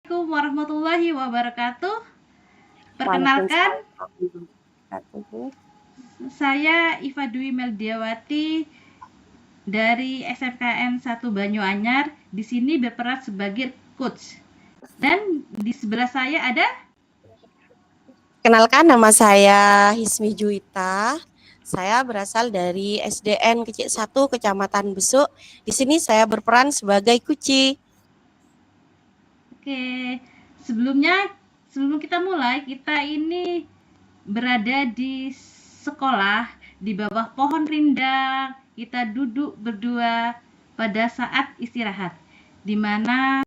Assalamualaikum warahmatullahi wabarakatuh. Perkenalkan, Waalaikumsalam warahmatullahi wabarakatuh. saya Iva Dwi Meldiawati dari SMKN 1 Banyuanyar. Di sini berperan sebagai coach. Dan di sebelah saya ada Kenalkan, nama saya Hismi Juwita. Saya berasal dari SDN Kecil 1 Kecamatan Besuk. Di sini saya berperan sebagai kuci. Oke, sebelum kita mulai, kita ini berada di sekolah di bawah pohon rindang. Kita duduk berdua pada saat istirahat, di mana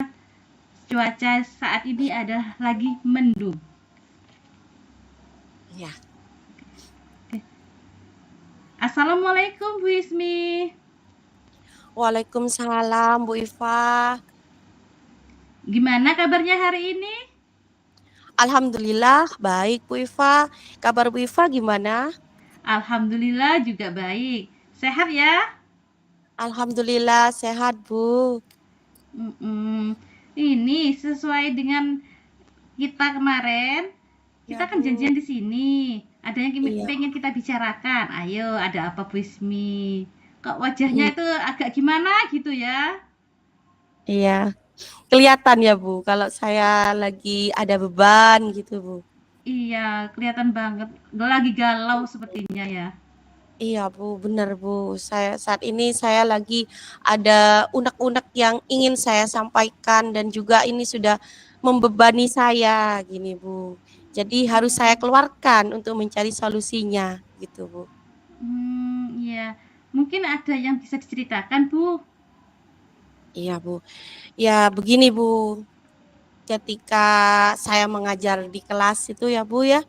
cuaca saat ini adalah lagi mendung. Ya. Assalamualaikum Bu Ismi. Waalaikumsalam Bu Iva. Gimana kabarnya hari ini? Alhamdulillah baik Bu Iva. Kabar Bu Iva gimana? Alhamdulillah juga baik. Sehat ya? Alhamdulillah sehat Bu. Ini sesuai dengan kita kemarin, kita Ya kan Bu. janjian di sini. Ada yang Iya. pengen kita bicarakan. Ayo, ada apa Bu Ismi? Kok wajahnya Iya. itu agak gimana gitu ya? Iya. Kelihatan ya Bu kalau saya lagi ada beban gitu Bu. Iya, kelihatan banget. Lagi galau sepertinya ya. Iya Bu, benar Bu. Saat ini saya lagi ada unek-unek yang ingin saya sampaikan dan juga ini sudah membebani saya gini Bu. Jadi harus saya keluarkan untuk mencari solusinya gitu Bu. Iya. Mungkin ada yang bisa diceritakan, Bu? Iya Bu. Ya begini Bu. Ketika saya mengajar di kelas itu ya Bu ya,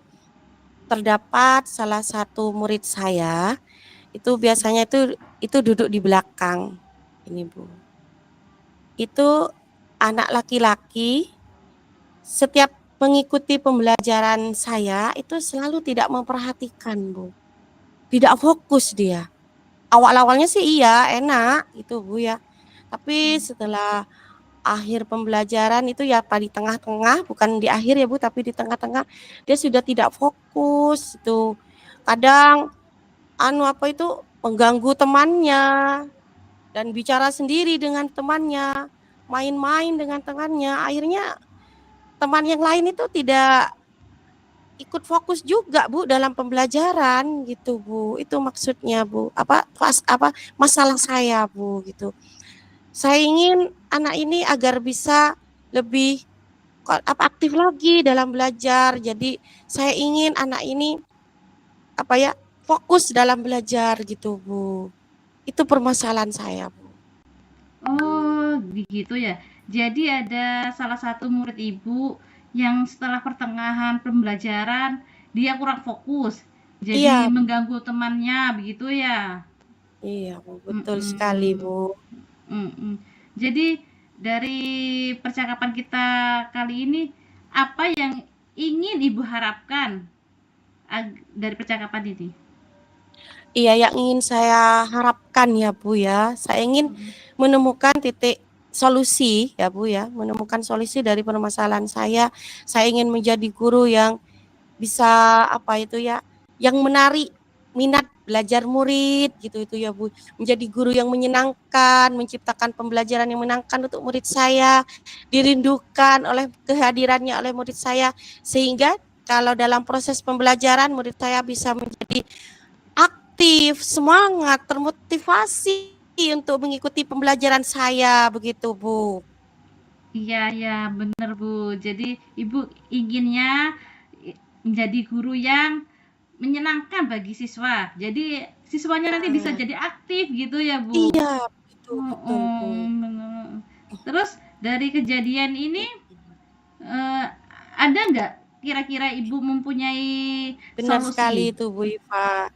terdapat salah satu murid saya itu biasanya itu duduk di belakang ini Bu. Itu anak laki-laki, setiap mengikuti pembelajaran saya itu selalu tidak memperhatikan Bu, tidak fokus dia. Awal-awalnya sih iya enak itu Bu ya, tapi setelah akhir pembelajaran itu ya di tengah-tengah, bukan di akhir ya Bu, tapi di tengah-tengah dia sudah tidak fokus itu. Kadang mengganggu temannya dan bicara sendiri dengan temannya, main-main dengan temannya. Akhirnya teman yang lain itu tidak ikut fokus juga Bu dalam pembelajaran gitu Bu. Itu maksudnya Bu. Masalah saya Bu gitu. Saya ingin anak ini agar bisa lebih aktif lagi dalam belajar. Jadi saya ingin anak ini fokus dalam belajar gitu Bu. Itu permasalahan saya Bu. Oh, begitu ya. Jadi ada salah satu murid Ibu yang setelah pertengahan pembelajaran dia kurang fokus. Jadi Iya, mengganggu temannya, begitu ya? iya Bu, betul sekali Mhm, Bu. mhm. Jadi dari percakapan kita kali ini, apa yang ingin Ibu harapkan dari percakapan ini? Iya, yang ingin saya harapkan ya Bu ya, saya ingin menemukan titik solusi ya Bu ya, menemukan solusi dari permasalahan saya. Saya ingin menjadi guru yang bisa yang menarik minat belajar murid gitu itu ya Bu. Menjadi guru yang menyenangkan, menciptakan pembelajaran yang menyenangkan untuk murid saya, dirindukan oleh kehadirannya oleh murid saya, sehingga kalau dalam proses pembelajaran murid saya bisa menjadi aktif, semangat, termotivasi untuk mengikuti pembelajaran saya begitu Bu. Iya, ya, bener Bu. Jadi Ibu inginnya menjadi guru yang menyenangkan bagi siswa. Jadi siswanya nanti bisa jadi aktif gitu ya Bu. Iya, betul betul Bu. Bener. Terus dari kejadian ini ada nggak kira-kira Ibu mempunyai Benar sekali solusi? itu Bu Iva.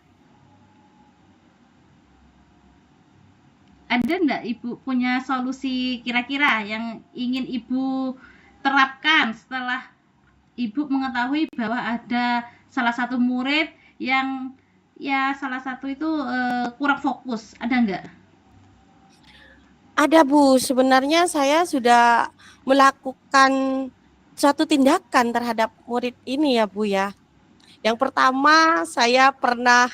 Ada nggak Ibu punya solusi kira-kira yang ingin Ibu terapkan setelah Ibu mengetahui bahwa ada salah satu murid yang ya salah satu itu kurang fokus, ada nggak? Ada Bu, sebenarnya saya sudah melakukan suatu tindakan terhadap murid ini ya Bu ya. Yang pertama saya pernah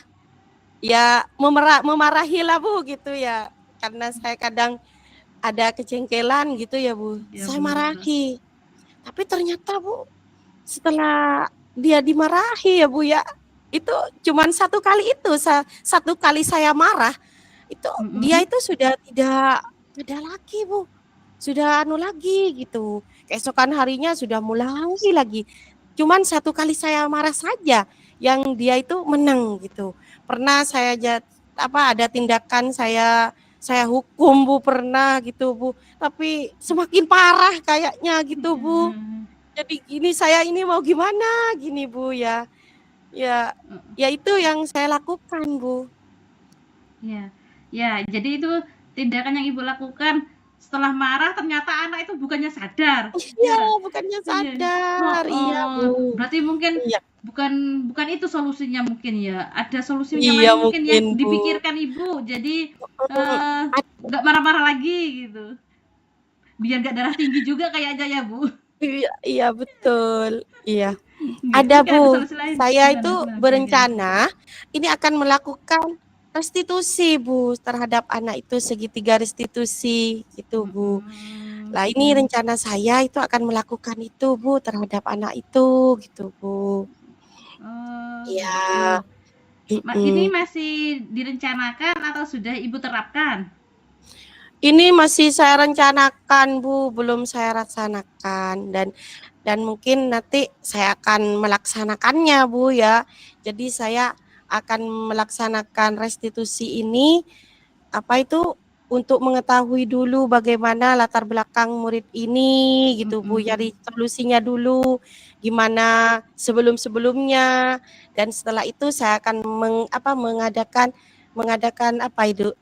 ya memarahi lah Bu gitu ya. Karena saya kadang ada kejengkelan gitu ya Bu. Ya Saya betul. marahi. Tapi ternyata Bu, setelah dia dimarahi ya Bu ya, itu cuman satu kali itu, satu kali saya marah, itu dia Mm-mm. itu sudah tidak ada lagi Bu. Sudah anu lagi gitu. Keesokan harinya sudah mulai lagi. Cuman satu kali saya marah saja yang dia itu menang gitu. Pernah saya ada tindakan saya hukum Bu, pernah gitu Bu. Tapi semakin parah kayaknya gitu Bu. Jadi gini saya ini mau gimana gini Bu ya. Ya ya itu yang saya lakukan Bu. Ya, ya. Jadi itu tindakan yang ibu lakukan setelah marah ternyata anak itu bukannya sadar, Iya, ya. bukannya Iya. sadar. Iya Heeh. Bu. Berarti mungkin Iya. bukan bukan itu solusinya mungkin ya. Ada solusinya Iya lain mungkin yang mungkin Bu. dipikirkan ibu. Jadi Mm, nggak marah-marah lagi gitu. Biar nggak darah tinggi juga kayaknya ya Bu. Iya, iya betul. Iya. Nggak, Ada mungkin ada Bu. solusi lain. Saya itu Gimana? Gimana kira-kira? berencana ini akan melakukan restitusi Bu terhadap anak itu, segitiga restitusi gitu Bu. Mm-mm. Lah ini rencana saya itu akan melakukan itu Bu terhadap anak itu gitu Bu. Oh, Iya. begitu. Ini Mm-mm. masih direncanakan atau sudah ibu terapkan? Ini masih saya rencanakan Bu, belum saya laksanakan dan mungkin nanti saya akan melaksanakannya Bu ya. Jadi saya akan melaksanakan restitusi ini untuk mengetahui dulu bagaimana latar belakang murid ini gitu Bu. Mm-mm. Jadi solusinya dulu gimana sebelum-sebelumnya dan setelah itu saya akan mengadakan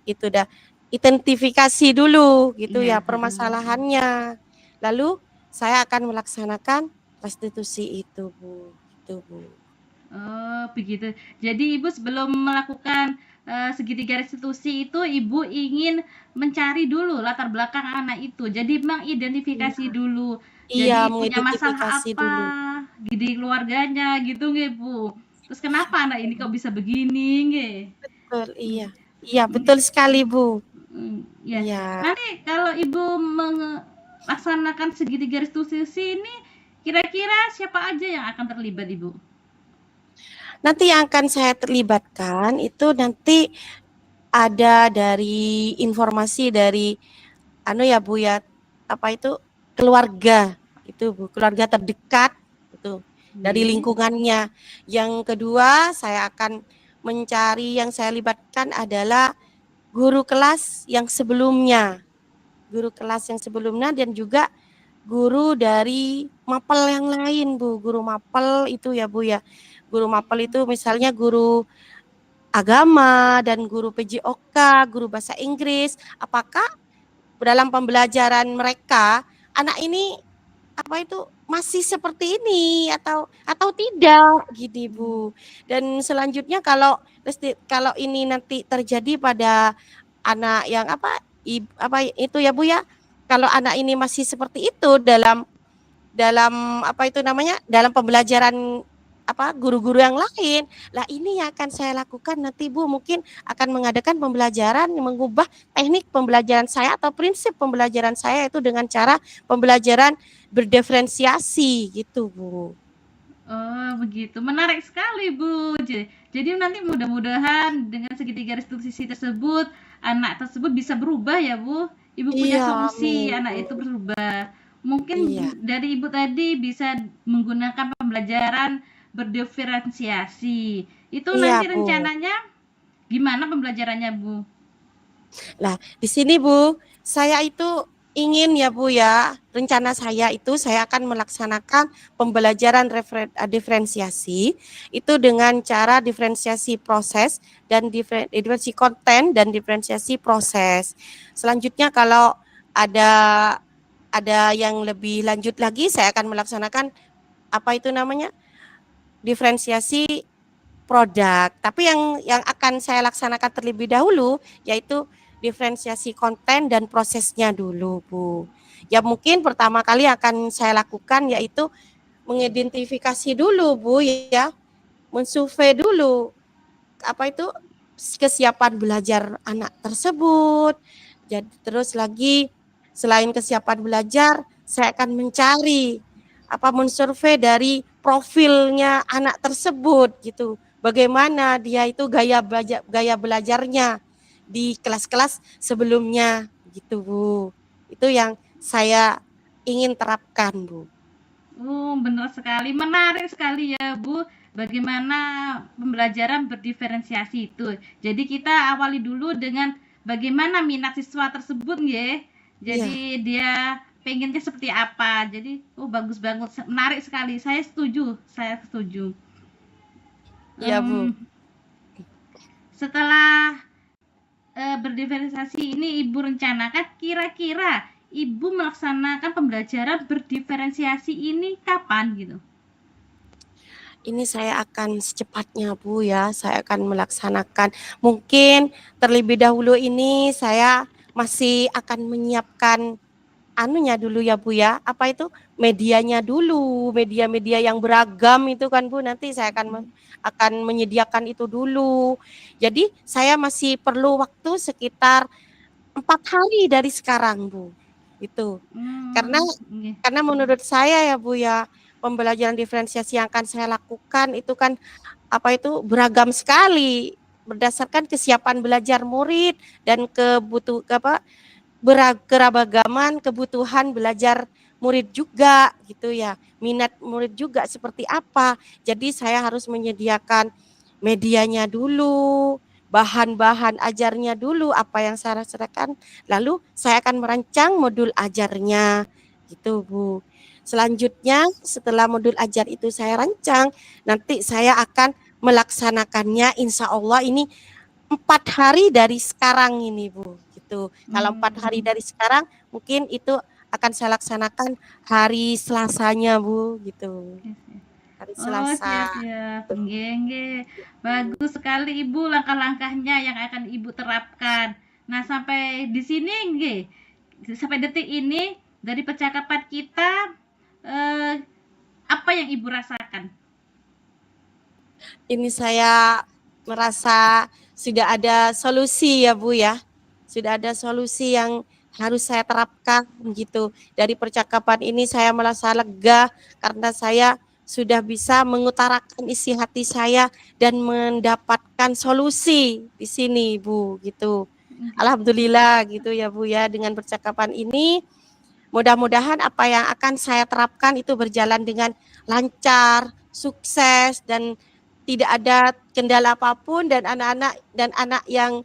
itu dah identifikasi dulu gitu Iya. ya permasalahannya. Lalu saya akan melaksanakan restitusi itu Bu. Itu Bu. Oh, begitu. Jadi ibu sebelum melakukan segitiga restitusi itu ibu ingin mencari dulu latar belakang anak itu. Jadi mengidentifikasi Iya, dulu. iya Jadi punya masalah mengidentifikasi apa dulu. di keluarganya gitu nggih Bu. Terus kenapa anak ini kok bisa begini nggih? Betul, Hmm. iya. Iya, betul sekali, Bu. Ya. Iya. Nanti kalau ibu melaksanakan segitiga restitusi ini kira-kira siapa aja yang akan terlibat ibu? Nanti yang akan saya terlibatkan itu nanti ada dari informasi dari Bu ya, keluarga itu Bu, keluarga terdekat itu dari Nggih. lingkungannya. Yang kedua, saya akan mencari yang saya libatkan adalah guru kelas yang sebelumnya. Guru kelas yang sebelumnya dan juga guru dari mapel yang lain Bu, guru mapel itu ya Bu ya. Guru mapel itu misalnya guru agama dan guru PJOK, guru bahasa Inggris. Apakah dalam pembelajaran mereka anak ini masih seperti ini atau tidak gini Bu. Dan selanjutnya kalau ini nanti terjadi pada anak yang itu ya Bu ya. Kalau anak ini masih seperti itu dalam dalam pembelajaran guru-guru yang lain. Lah ini yang akan saya lakukan nanti Bu, mungkin akan mengadakan pembelajaran, mengubah teknik pembelajaran saya atau prinsip pembelajaran saya itu dengan cara pembelajaran berdiferensiasi gitu Bu. Oh, begitu. Menarik sekali, Bu. Jadi nanti mudah-mudahan dengan segitiga restitusi tersebut, anak tersebut bisa berubah ya, Bu. Ibu punya Iya, solusi amin anak Bu. itu berubah. Mungkin Iya. dari Ibu tadi bisa menggunakan pembelajaran berdiferensiasi. Itu Iya nanti Bu. rencananya gimana pembelajarannya, Bu? Lah, di sini Bu, saya itu ingin ya Bu ya, rencana saya itu saya akan melaksanakan pembelajaran diferensiasi itu dengan cara diferensiasi proses dan diferensiasi konten dan diferensiasi proses. Selanjutnya kalau ada yang lebih lanjut lagi, saya akan melaksanakan diferensiasi produk. Tapi yang akan saya laksanakan terlebih dahulu yaitu diferensiasi konten dan prosesnya dulu, Bu. Ya mungkin pertama kali akan saya lakukan yaitu mengidentifikasi dulu, Bu, ya. Mensurvei dulu apa itu kesiapan belajar anak tersebut. Jadi terus lagi selain kesiapan belajar, saya akan mencari mensurvei dari profilnya anak tersebut gitu. Bagaimana dia itu gaya belajarnya di kelas-kelas sebelumnya gitu, Bu. Itu yang saya ingin terapkan, Bu. Benar sekali, menarik sekali ya Bu, bagaimana pembelajaran berdiferensiasi itu. Jadi kita awali dulu dengan bagaimana minat siswa tersebut ya. Iya, Jadi dia pengennya seperti apa. Jadi bagus banget, menarik sekali. Saya setuju, saya setuju. iya, Bu. Setelah berdiferensiasi ini Ibu rencanakan, kira-kira Ibu melaksanakan pembelajaran berdiferensiasi ini kapan gitu? Ini saya akan secepatnya, Bu, ya. Saya akan melaksanakan. Mungkin terlebih dahulu ini saya masih akan menyiapkan anunya dulu ya, Bu, ya. Apa itu? Medianya dulu, media-media yang beragam itu kan, Bu. Nanti saya akan menyediakan itu dulu. Jadi saya masih perlu waktu sekitar 4 hari dari sekarang, Bu. Itu. Karena Nggih. karena menurut saya ya, Bu, ya, pembelajaran diferensiasi yang akan saya lakukan itu kan beragam sekali berdasarkan kesiapan belajar murid dan keragaman kebutuhan belajar murid juga gitu ya. Minat murid juga seperti apa. Jadi saya harus menyediakan medianya dulu, bahan-bahan ajarnya dulu apa yang saya rasakan, lalu saya akan merancang modul ajarnya gitu, Bu. Selanjutnya setelah modul ajar itu saya rancang, nanti saya akan melaksanakannya insya Allah ini 4 hari dari sekarang ini, Bu, gitu. Kalau 4 hari dari sekarang mungkin itu akan saya laksanakan hari Selasanya, Bu, gitu. Hari Selasa. Siap-siap. Nggih. Bagus sekali Ibu langkah-langkahnya yang akan Ibu terapkan. Nah, sampai di sini nggih. Sampai detik ini dari percakapan kita apa yang Ibu rasakan? Ini saya merasa sudah ada solusi ya, Bu, ya. Sudah ada solusi yang harus saya terapkan gitu. Dari percakapan ini saya merasa lega karena saya sudah bisa mengutarakan isi hati saya dan mendapatkan solusi di sini, Bu, gitu. Alhamdulillah gitu ya, Bu, ya, dengan percakapan ini mudah-mudahan apa yang akan saya terapkan itu berjalan dengan lancar, sukses dan tidak ada kendala apapun dan anak yang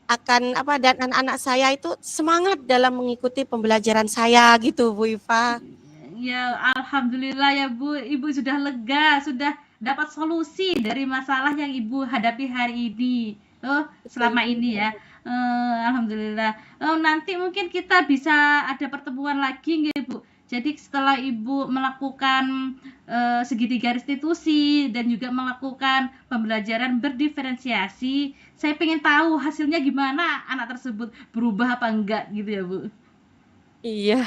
akan dan anak-anak saya itu semangat dalam mengikuti pembelajaran saya gitu, Bu Iva. Ya, alhamdulillah ya Bu, Ibu sudah lega, sudah dapat solusi dari masalah yang Ibu hadapi hari ini. Selama ini ya. Alhamdulillah. Nanti mungkin kita bisa ada pertemuan lagi nggih, Bu. Jadi setelah Ibu melakukan segitiga restitusi dan juga melakukan pembelajaran berdiferensiasi, saya pengen tahu hasilnya gimana anak tersebut berubah apa enggak gitu ya, Bu. Iya,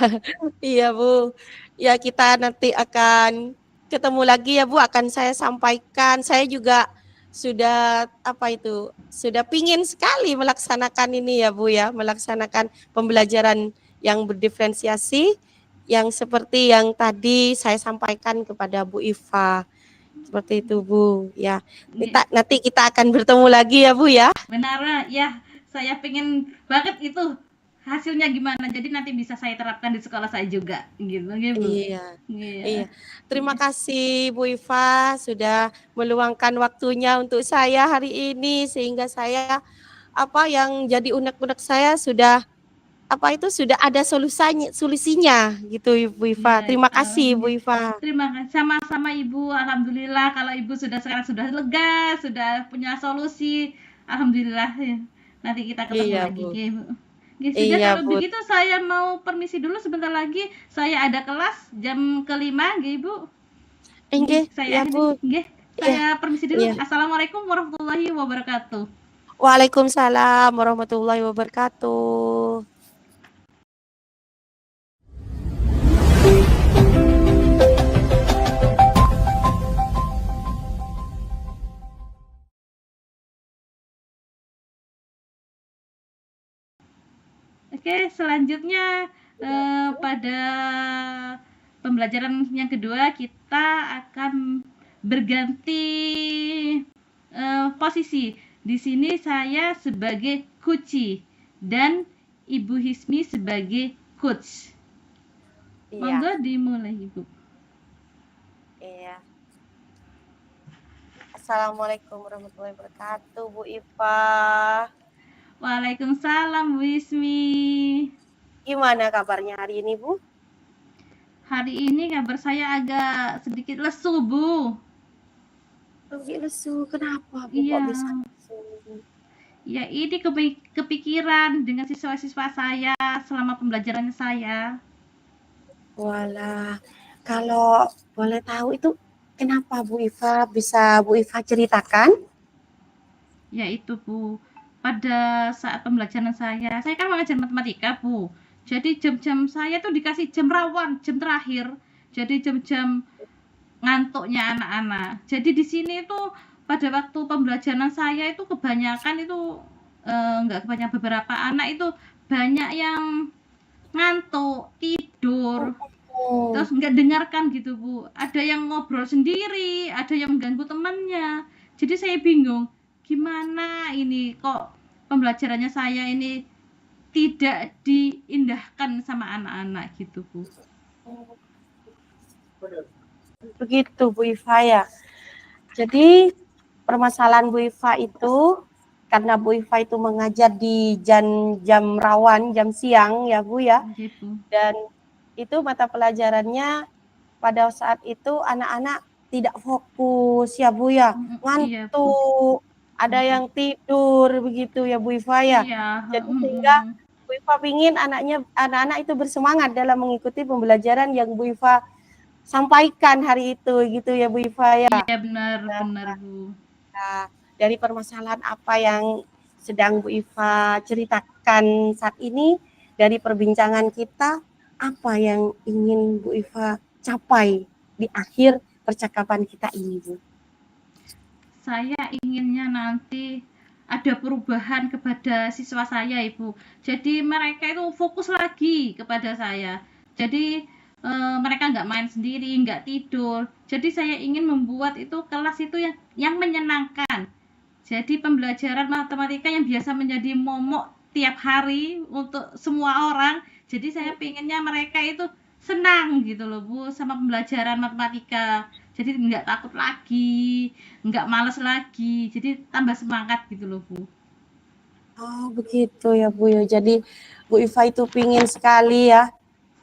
iya Bu. Ya kita nanti akan ketemu lagi ya Bu, akan saya sampaikan. Saya juga sudah sudah pingin sekali melaksanakan ini ya Bu ya, melaksanakan pembelajaran yang berdiferensiasi yang seperti yang tadi saya sampaikan kepada Bu Iva. Seperti itu Bu, ya. Nanti kita akan bertemu lagi ya Bu ya. Benar ya, saya pengen banget itu hasilnya gimana. Jadi nanti bisa saya terapkan di sekolah saya juga, gitu ya Bu. Iya. Terima kasih Bu Iva sudah meluangkan waktunya untuk saya hari ini sehingga saya yang jadi unek-unek saya sudah sudah ada solusinya gitu Bu Iva. Terima kasih Bu Iva. Terima kasih sama-sama Ibu. Alhamdulillah kalau Ibu sekarang sudah lega, sudah punya solusi. Alhamdulillah. Nanti kita ketemu lagi, Bu. Sudah kalau Bu. begitu saya mau permisi dulu sebentar lagi. Saya ada kelas jam ke-5, Ibu. Saya permisi dulu. Assalamualaikum warahmatullahi wabarakatuh. Waalaikumsalam warahmatullahi wabarakatuh. Oke, selanjutnya pada pembelajaran yang kedua kita akan berganti posisi. Di sini saya sebagai Kuci dan Ibu Hismi sebagai coach. Iya. Monggo dimulai, Ibu. Iya. Assalamualaikum warahmatullahi wabarakatuh, Bu Iva. Waalaikumsalam, Bu Hismi. Gimana kabarnya hari ini, Bu? Hari ini kabar saya agak sedikit lesu, Bu. Lagi lesu, kenapa Bu Iya. kok bisa lesu? Ya, ini kepikiran dengan siswa-siswa saya selama pembelajaran saya. Walah, kalau boleh tahu itu kenapa Bu Iva, bisa Bu Iva ceritakan? Ya itu, Bu. Pada saat pembelajaran saya kan mengajar matematika, Bu. Jadi jam-jam saya tuh dikasih jam rawan, jam terakhir. Jadi jam-jam ngantuknya anak-anak. Jadi di sini tuh pada waktu pembelajaran saya itu kebanyakan itu enggak kebanyakan, beberapa anak itu banyak yang ngantuk, tidur, terus nggak dengarkan gitu, Bu. Ada yang ngobrol sendiri, ada yang mengganggu temannya. Jadi saya bingung, gimana ini kok pembelajarannya saya ini tidak diindahkan sama anak-anak gitu, Bu. Begitu Bu Iva ya. Jadi permasalahan Bu Iva itu karena Bu Iva itu mengajar di jam rawan, jam siang ya Bu ya. Gitu. Dan itu mata pelajarannya pada saat itu anak-anak tidak fokus ya Bu ya, Iya, Bu. ngantuk, ada yang tidur begitu ya Bu Iva ya. Iya. Jadi sehingga Bu Iva ingin anak-anak itu bersemangat dalam mengikuti pembelajaran yang Bu Iva sampaikan hari itu gitu ya Bu Iva ya. Iya, benar Bu. Nah, dari permasalahan apa yang sedang Bu Iva ceritakan saat ini, dari perbincangan kita, apa yang ingin Bu Iva capai di akhir percakapan kita ini, Bu? Saya inginnya nanti ada perubahan kepada siswa saya, Ibu. Jadi mereka itu fokus lagi kepada saya. Jadi mereka nggak main sendiri, nggak tidur. Jadi saya ingin membuat itu kelas itu yang menyenangkan. Jadi pembelajaran matematika yang biasa menjadi momok tiap hari untuk semua orang. Jadi saya pengennya mereka itu senang gitu loh, Bu, sama pembelajaran matematika. Jadi nggak takut lagi, nggak males lagi. Jadi tambah semangat gitu loh, Bu. Oh begitu ya Bu ya. Jadi Bu Iva itu pingin sekali ya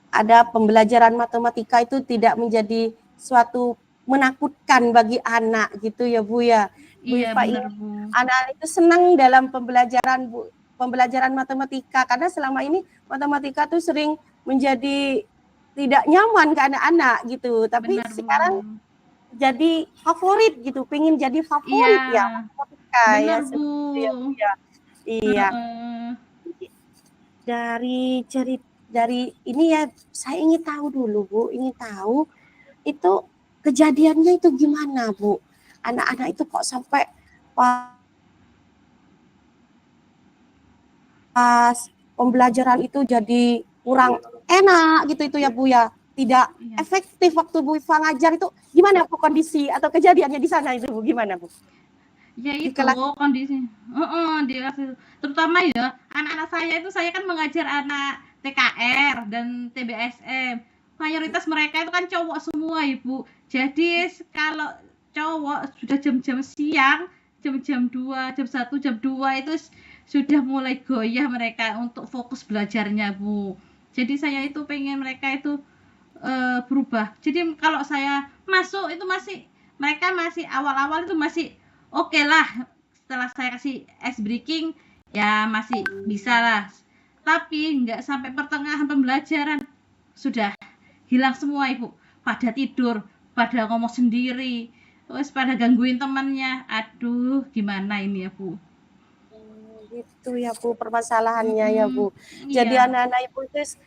ada pembelajaran matematika itu tidak menjadi suatu menakutkan bagi anak gitu ya Bu ya. Bu Iya Iva benar, ingin Bu. anak itu senang dalam pembelajaran matematika karena selama ini matematika tuh sering menjadi tidak nyaman ke anak-anak gitu. Tapi Benar, sekarang Bu. jadi favorit gitu, pengen jadi favorit Iya. ya matematika ya Benar, Bu. seperti ya Bu ya. Iya. Dari ini ya saya ingin tahu dulu Bu, ingin tahu itu kejadiannya itu gimana Bu? Anak-anak itu kok sampai pas pembelajaran itu jadi kurang enak gitu itu ya Bu ya, tidak efektif waktu Bu Iva ngajar itu gimana Bu kondisi atau kejadiannya di sana itu Bu, gimana Bu? Ya Di itu kelas kondisi. Di kelas itu. Terutama ya anak-anak saya kan mengajar anak TKR dan TBSM. Mayoritas mereka itu kan cowok semua, Ibu. Jadi kalau cowok sudah jam-jam siang, jam-jam 2, jam 1, jam 2 itu sudah mulai goyah mereka untuk fokus belajarnya, Bu. Jadi saya itu pengen mereka itu berubah. Jadi kalau saya masuk itu mereka masih awal-awal itu masih oke lah. Setelah saya kasih ice breaking ya masih bisa lah. Tapi nggak sampai pertengahan pembelajaran sudah hilang semua, Ibu. Pada tidur, pada ngomong sendiri, terus pada gangguin temannya. Aduh, gimana ini ya, Bu? Itu ya Bu permasalahannya ya Bu. Jadi Iya, anak-anak Ibu itu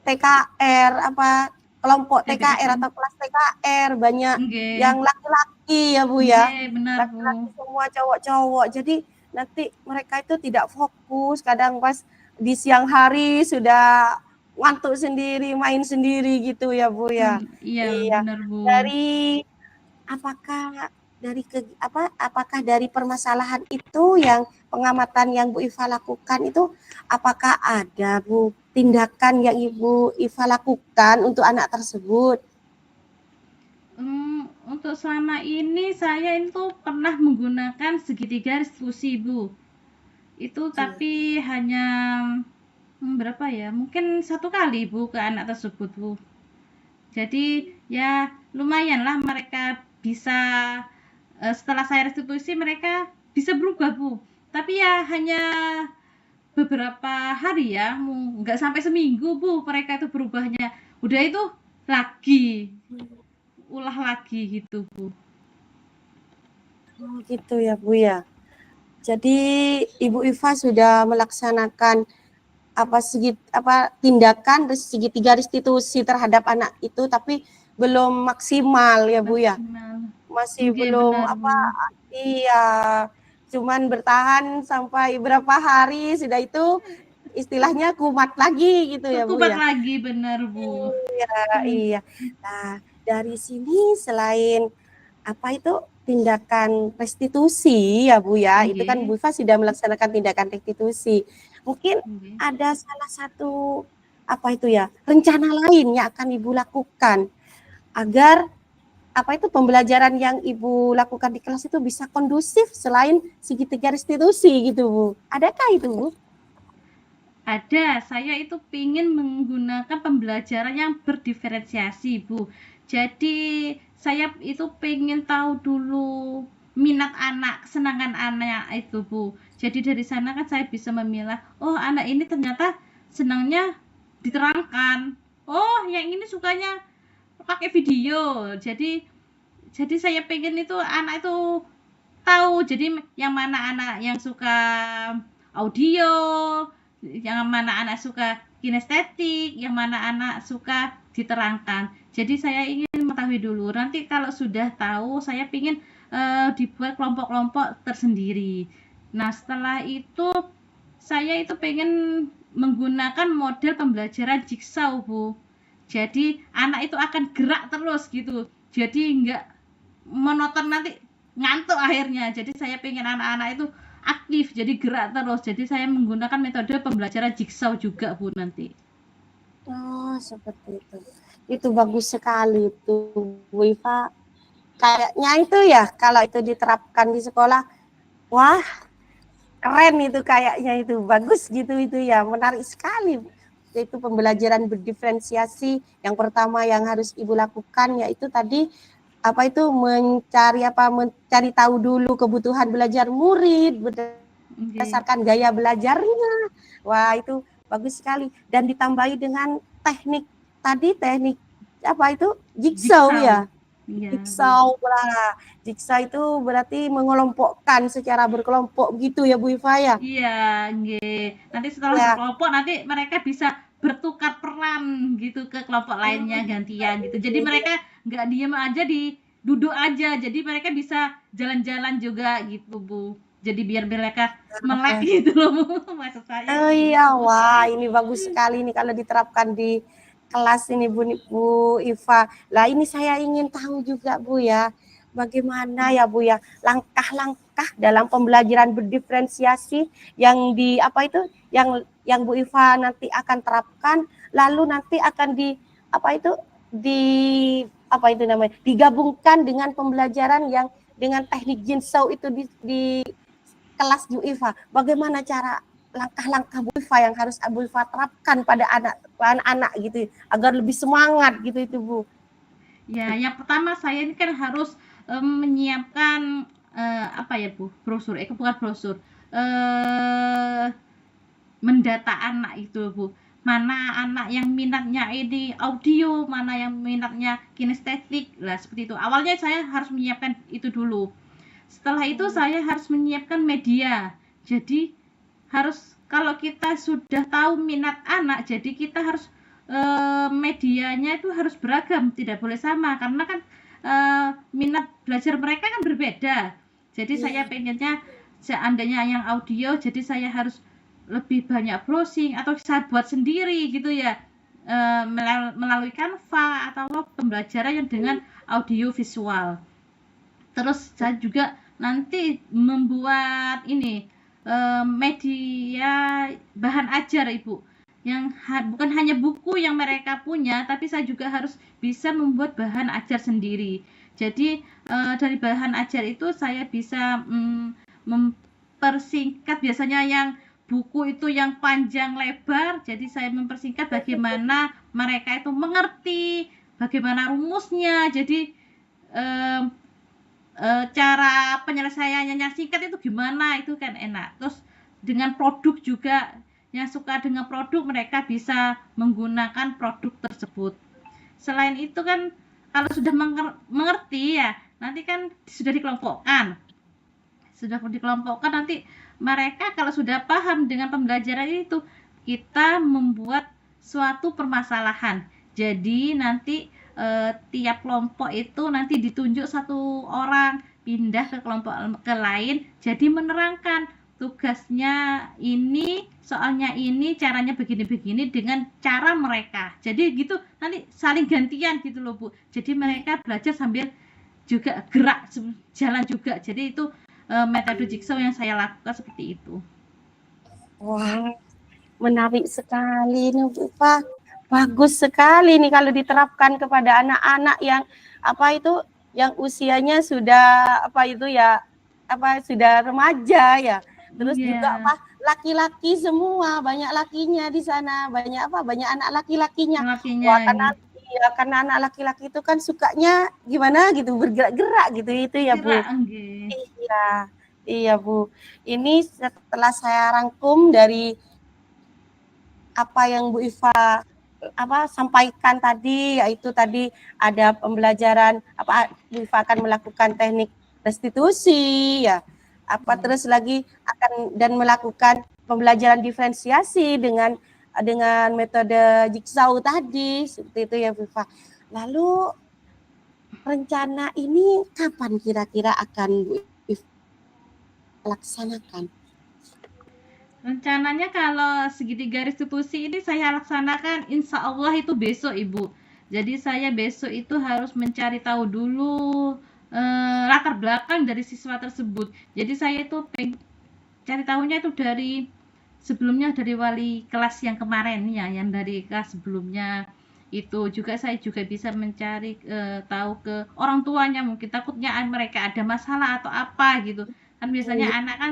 TKR apa kelompok TKR TBM. atau kelas TKR banyak Nggih. yang laki-laki ya Bu ya. Nggih, benar Laki-laki Bu. semua cowok-cowok. Jadi nanti mereka itu tidak fokus. Kadang pas di siang hari sudah ngantuk sendiri, main sendiri gitu ya Bu ya. Iya, Iya. benar Bu. Dari apakah apakah dari permasalahan itu yang pengamatan yang Bu Iva lakukan itu apakah ada Bu tindakan yang Ibu Iva lakukan untuk anak tersebut? Untuk selama ini saya itu pernah menggunakan segitiga restitusi Bu. Itu tapi hanya berapa ya? Mungkin 1 kali Bu ke anak tersebut Bu. Jadi ya lumayanlah mereka bisa setelah saya restitusi mereka bisa berubah Bu. Tapi ya hanya beberapa hari ya, nggak sampai seminggu Bu mereka itu berubahnya. Udah itu lagi, ulah lagi gitu Bu. Oh, gitu ya Bu ya. Jadi Ibu Iva sudah melaksanakan tindakan segitiga restitusi terhadap anak itu tapi belum maksimal ya Bu ya. Maksimal. Masih Nggih, belum benar Bu. iya, cuman bertahan sampai berapa hari sudah itu istilahnya kumat lagi gitu ya Bu Kubat ya. lagi benar Bu. Iya, iya. Nah, dari sini selain tindakan restitusi ya Bu ya, itu kan Nggih. Bu Iva sudah melaksanakan tindakan restitusi. Mungkin Nggih. ada salah satu rencana lain yang akan Ibu lakukan agar pembelajaran yang Ibu lakukan di kelas itu bisa kondusif selain segitiga restitusi gitu Bu. Adakah itu Bu? Ada, saya itu ingin menggunakan pembelajaran yang berdiferensiasi, Bu. Jadi, saya itu pengen tahu dulu minat anak, kesenangan anak itu, Bu. Jadi dari sana kan saya bisa memilah, oh anak ini ternyata senangnya diterangkan. Oh, yang ini sukanya pakai video. Jadi saya pengen itu anak itu tahu. Jadi yang mana anak yang suka audio, yang mana anak suka kinestetik, yang mana anak suka diterangkan. Jadi saya ingin mengetahui dulu. Nanti kalau sudah tahu, saya ingin dibuat kelompok-kelompok tersendiri. Nah, setelah itu saya itu pengen menggunakan model pembelajaran jigsaw, Bu. Jadi anak itu akan gerak terus gitu. Jadi enggak monoton nanti ngantuk akhirnya. Jadi saya pengen anak-anak itu aktif, jadi gerak terus. Jadi saya menggunakan metode pembelajaran jigsaw juga Bu nanti. Oh, seperti itu. Itu bagus sekali itu Bu Iva. Kayaknya itu ya kalau itu diterapkan di sekolah, wah keren itu kayaknya itu bagus gitu itu ya menarik sekali. Itu pembelajaran berdiferensiasi yang pertama yang harus Ibu lakukan yaitu tadi mencari tahu dulu kebutuhan belajar murid berdasarkan gaya belajarnya. Wah, itu bagus sekali dan ditambahi dengan teknik jigsaw ya. Iya, Jigsaw itu berarti mengelompokkan secara berkelompok gitu ya Bu Iva ya. iya, nggih. Nanti setelah Ya. berkelompok nanti mereka bisa bertukar peran gitu ke kelompok lainnya gantian gitu. Jadi mereka nggak diem aja di duduk aja. Jadi mereka bisa jalan-jalan juga gitu, Bu. Jadi biar mereka melek gitu loh, Bu. Maksud saya Oh gitu. iya, wah ini bagus sekali nih kalau diterapkan di kelas ini Bu Iva. Lah ini saya ingin tahu juga Bu ya, bagaimana ya Bu ya langkah-langkah dalam pembelajaran berdiferensiasi yang yang Bu Iva nanti akan terapkan, lalu nanti akan digabungkan dengan pembelajaran yang dengan teknik jigsaw itu di kelas Bu Iva. Bagaimana cara langkah-langkah Bu Iva yang harus Bu Iva terapkan pada anak-anak gitu agar lebih semangat gitu itu Bu. Ya, yang pertama saya ini kan harus menyiapkan apa ya Bu? Brosur, bukan brosur. Mendata anak itu Bu. Mana anak yang minatnya ini audio, mana yang minatnya kinestetik. Lah seperti itu. Awalnya saya harus menyiapkan itu dulu. Setelah itu saya harus menyiapkan media. Jadi harus, kalau kita sudah tahu minat anak, jadi kita harus medianya itu harus beragam, tidak boleh sama, karena kan minat belajar mereka kan berbeda. Jadi saya pengennya seandainya yang audio, jadi saya harus lebih banyak browsing atau saya buat sendiri gitu ya, melalui Canva atau pembelajaran yang dengan audio visual. Terus saya juga nanti membuat ini media bahan ajar Ibu, yang bukan hanya buku yang mereka punya, tapi saya juga harus bisa membuat bahan ajar sendiri. Jadi dari bahan ajar itu saya bisa mempersingkat, biasanya yang buku itu yang panjang lebar, jadi saya mempersingkat bagaimana mereka itu mengerti, bagaimana rumusnya, jadi cara penyelesaiannya yang singkat itu gimana, itu kan enak. Terus dengan produk juga, yang suka dengan produk mereka bisa menggunakan produk tersebut. Selain itu kan kalau sudah mengerti ya, nanti kan sudah dikelompokkan. Nanti mereka kalau sudah paham dengan pembelajaran itu, kita membuat suatu permasalahan. Jadi nanti tiap kelompok itu nanti ditunjuk satu orang pindah ke kelompok ke lain, jadi menerangkan tugasnya ini, soalnya ini, caranya begini-begini dengan cara mereka. Jadi gitu nanti saling gantian gitu loh Bu. Jadi mereka belajar sambil juga gerak jalan juga. Jadi itu metode jigsaw yang saya lakukan seperti itu. Wah, menarik sekali nih Bu Iva. Bagus sekali nih kalau diterapkan kepada anak-anak yang apa itu, yang usianya sudah apa itu ya, apa sudah remaja ya. Terus juga apa, laki-laki semua, banyak lakinya di sana, banyak apa, banyak anak laki-lakinya. Wah, karena anak laki-laki itu kan sukanya gimana gitu, bergerak-gerak gitu itu ya Bu. Iya Bu. Ini setelah saya rangkum dari apa yang Bu Iva sampaikan tadi, yaitu tadi ada pembelajaran apa, Bu Iva akan melakukan teknik restitusi ya, terus lagi akan dan melakukan pembelajaran diferensiasi dengan metode jigsaw tadi, seperti itu ya Bu Iva. Lalu rencana ini kapan kira-kira akan Bu Iva laksanakan? Rencananya kalau segitiga restitusi ini saya laksanakan insya Allah itu besok Ibu. Jadi saya besok itu harus mencari tahu dulu latar belakang dari siswa tersebut. Jadi saya itu cari tahunya itu dari sebelumnya, dari wali kelas yang kemarin ya, yang dari kelas sebelumnya itu juga saya juga bisa mencari tahu ke orang tuanya, mungkin takutnya mereka ada masalah atau apa gitu kan. Biasanya anak kan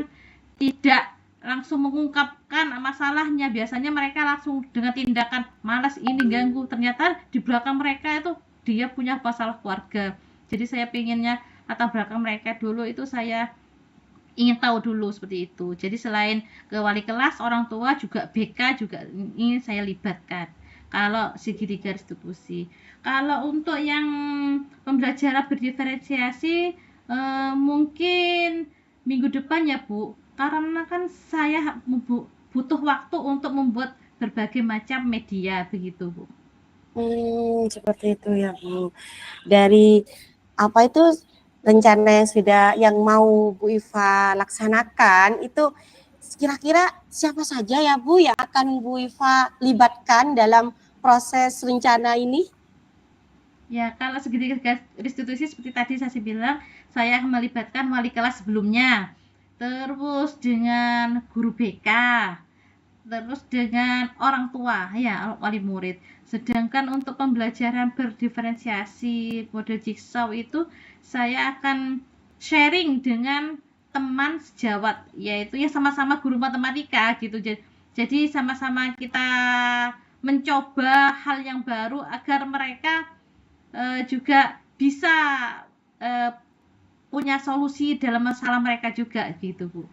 tidak langsung mengungkapkan masalahnya, biasanya mereka langsung dengan tindakan malas ini ganggu, ternyata di belakang mereka itu dia punya masalah keluarga. Jadi saya pinginnya latar belakang mereka dulu itu saya ingin tahu dulu seperti itu. Jadi selain ke wali kelas, orang tua juga BK juga ingin saya libatkan kalau segitiga restitusi. Kalau untuk yang pembelajaran berdiferensiasi mungkin minggu depan ya Bu, karena kan saya butuh waktu untuk membuat berbagai macam media begitu Bu. Seperti itu ya Bu. Dari apa itu rencana yang mau Bu Iva laksanakan itu, kira-kira siapa saja ya Bu yang akan Bu Iva libatkan dalam proses rencana ini? Ya, kalau segitiga restitusi seperti tadi saya bilang, saya melibatkan wali kelas sebelumnya, terus dengan guru BK, terus dengan orang tua ya, wali murid. Sedangkan untuk pembelajaran berdiferensiasi model jigsaw itu saya akan sharing dengan teman sejawat, yaitu ya sama-sama guru matematika gitu. Jadi sama-sama kita mencoba hal yang baru agar mereka juga bisa punya solusi dalam masalah mereka juga gitu Bu.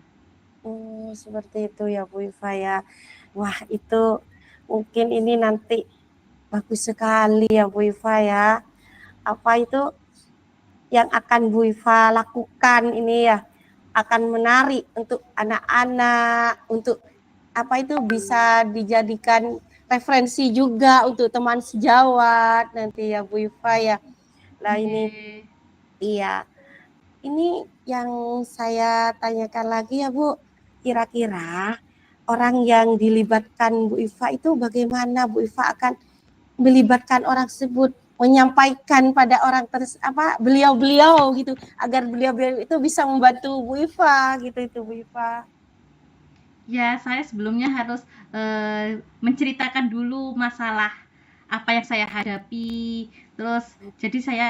Seperti itu ya Bu Iva ya. Wah, itu mungkin ini nanti bagus sekali ya Bu Iva ya. Apa itu yang akan Bu Iva lakukan ini ya, akan menarik untuk anak-anak, untuk apa itu bisa dijadikan referensi juga untuk teman sejawat nanti ya Bu Iva ya. Lah ini Nggih. iya. Ini yang saya tanyakan lagi ya Bu. Kira-kira orang yang dilibatkan Bu Iva itu bagaimana Bu Iva akan melibatkan orang tersebut, menyampaikan pada orang beliau-beliau gitu agar beliau-beliau itu bisa membantu Bu Iva gitu itu Bu Iva. Ya, saya sebelumnya harus menceritakan dulu masalah apa yang saya hadapi. Terus jadi saya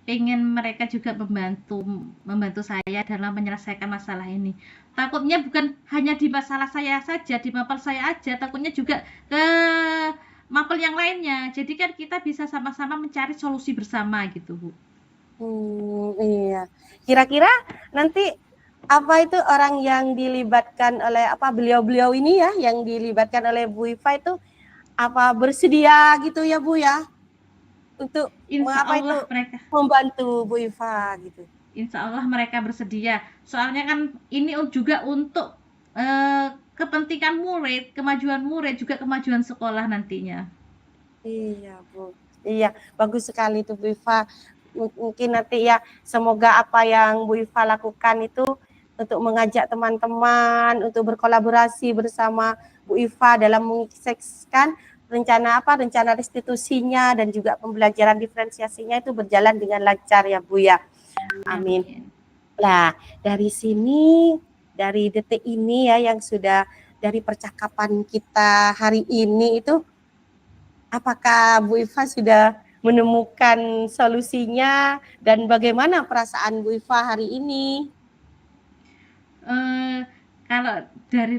pengen mereka juga membantu membantu saya dalam menyelesaikan masalah ini. Takutnya bukan hanya di masalah saya saja, di mapel saya aja, takutnya juga ke mapel yang lainnya. Jadi kan kita bisa sama-sama mencari solusi bersama gitu, Bu. Iya. Kira-kira nanti apa itu orang yang dilibatkan oleh beliau-beliau ini ya, yang dilibatkan oleh Bu Iva itu apa bersedia gitu ya Bu ya untuk Insya Allah mereka membantu Bu Iva gitu. Insya Allah mereka bersedia. Soalnya kan ini juga untuk kepentingan murid, kemajuan murid, juga kemajuan sekolah nantinya. Iya Bu. Iya, bagus sekali itu Bu Iva. Mungkin nanti ya semoga apa yang Bu Iva lakukan itu untuk mengajak teman-teman untuk berkolaborasi bersama Bu Iva dalam mensukseskan rencana restitusinya dan juga pembelajaran diferensiasinya itu berjalan dengan lancar ya Bu ya. Amin. Amin. Nah, dari sini, dari detik ini ya yang sudah dari percakapan kita hari ini itu, apakah Bu Iva sudah menemukan solusinya dan bagaimana perasaan Bu Iva hari ini? Kalau dari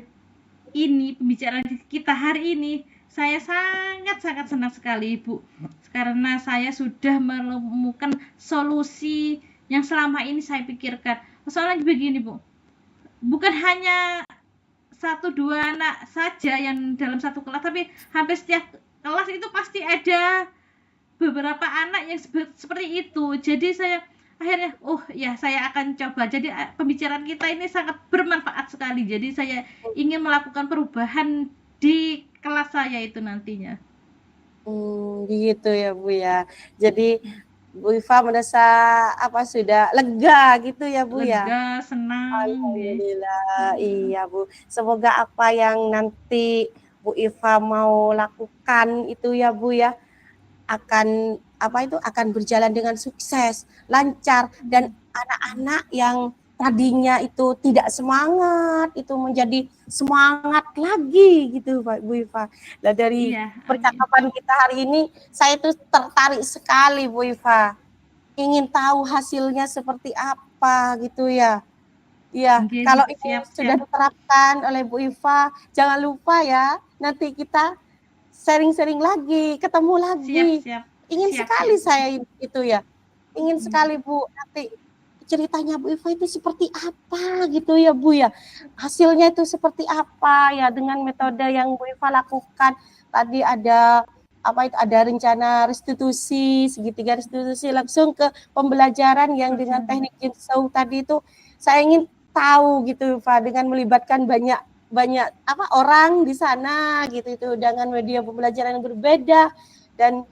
ini pembicaraan kita hari ini, saya sangat-sangat senang sekali Ibu, karena saya sudah menemukan solusi yang selama ini saya pikirkan. Soalnya begini Bu, bukan hanya satu dua anak saja yang dalam satu kelas, tapi hampir setiap kelas itu pasti ada beberapa anak yang seperti itu. Jadi saya akhirnya saya akan coba. Jadi pembicaraan kita ini sangat bermanfaat sekali. Jadi saya ingin melakukan perubahan di kelas saya itu nantinya. Gitu ya Bu ya. Jadi Bu Iva merasa sudah lega gitu ya Bu ya. Lega, senang. Alhamdulillah, iya Bu. Semoga apa yang nanti Bu Iva mau lakukan itu ya Bu ya akan akan berjalan dengan sukses, lancar dan anak-anak yang tadinya itu tidak semangat itu menjadi semangat lagi gitu Pak Bu Iva. Nah dari Iya, percakapan kita hari ini saya itu tertarik sekali Bu Iva. Ingin tahu hasilnya seperti apa gitu ya. Iya, amin. kalau ini sudah Siap-siap. diterapkan oleh Bu Iva, jangan lupa ya, nanti kita sharing-sharing lagi, ketemu lagi. Siap-siap. Ingin Siap-siap. sekali saya itu ya. Ingin sekali Bu, nanti ceritanya Bu Iva itu seperti apa gitu ya Bu ya. Hasilnya itu seperti apa ya dengan metode yang Bu Iva lakukan. Tadi ada ada rencana restitusi, segitiga restitusi langsung ke pembelajaran yang dengan teknik jigsaw tadi itu saya ingin tahu gitu Pak dengan melibatkan banyak orang di sana gitu itu dengan media pembelajaran yang berbeda dan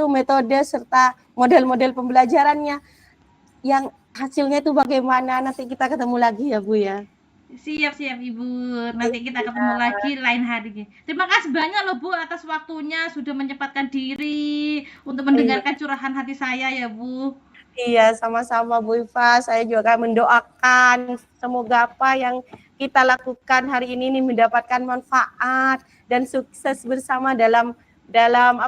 metode serta model-model pembelajarannya yang hasilnya itu bagaimana nanti kita ketemu lagi ya Bu ya. Siap-siap Ibu, nanti kita ketemu lagi lain hari. Terima kasih banyak loh Bu atas waktunya sudah menyempatkan diri untuk mendengarkan curahan hati saya ya Bu. Iya, sama-sama Bu Iva. Saya juga mendoakan semoga apa yang kita lakukan hari ini mendapatkan manfaat dan sukses bersama dalam dalam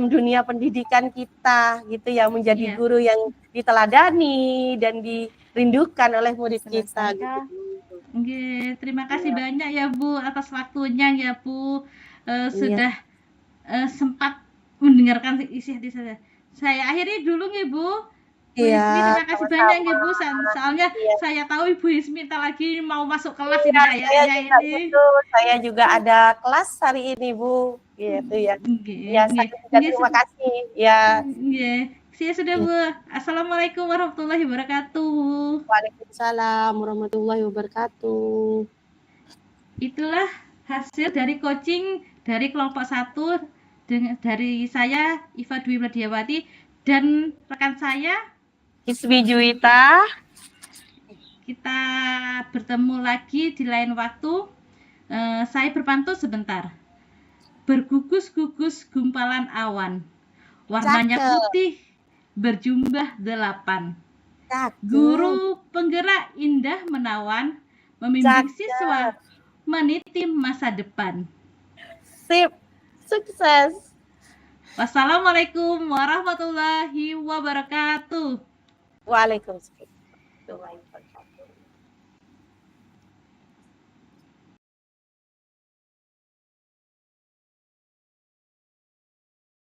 dunia pendidikan kita gitu ya, menjadi guru yang diteladani dan dirindukan oleh murid kita gitu. Terima kasih banyak ya Bu atas waktunya ya Bu, sudah sempat mendengarkan isi hati saya. Saya akhiri dulu nih Bu. Bu Ismi, terima kasih banyak ya Bu. Soalnya saya tahu Ibu Ismi lagi mau masuk kelas ini kayaknya ini. Saya juga ada kelas hari ini Bu, gitu ya. Ya, saya juga terima kasih. Ya. Saya sudah Bu. Assalamualaikum warahmatullahi wabarakatuh. Waalaikumsalam warahmatullahi wabarakatuh. itulah hasil dari coaching dari kelompok 1 dari saya Iva Dwi Madiawati dan rekan saya Ismi Juwita. kita bertemu lagi di lain waktu. Saya berpantun sebentar. Bergugus-gugus gumpalan awan, warnanya Cakep. putih, berjumlah 8. Cakep. Guru penggerak indah menawan, membimbing siswa meniti masa depan. Sip, sukses. Wassalamualaikum warahmatullahi wabarakatuh. Waalaikumsalam.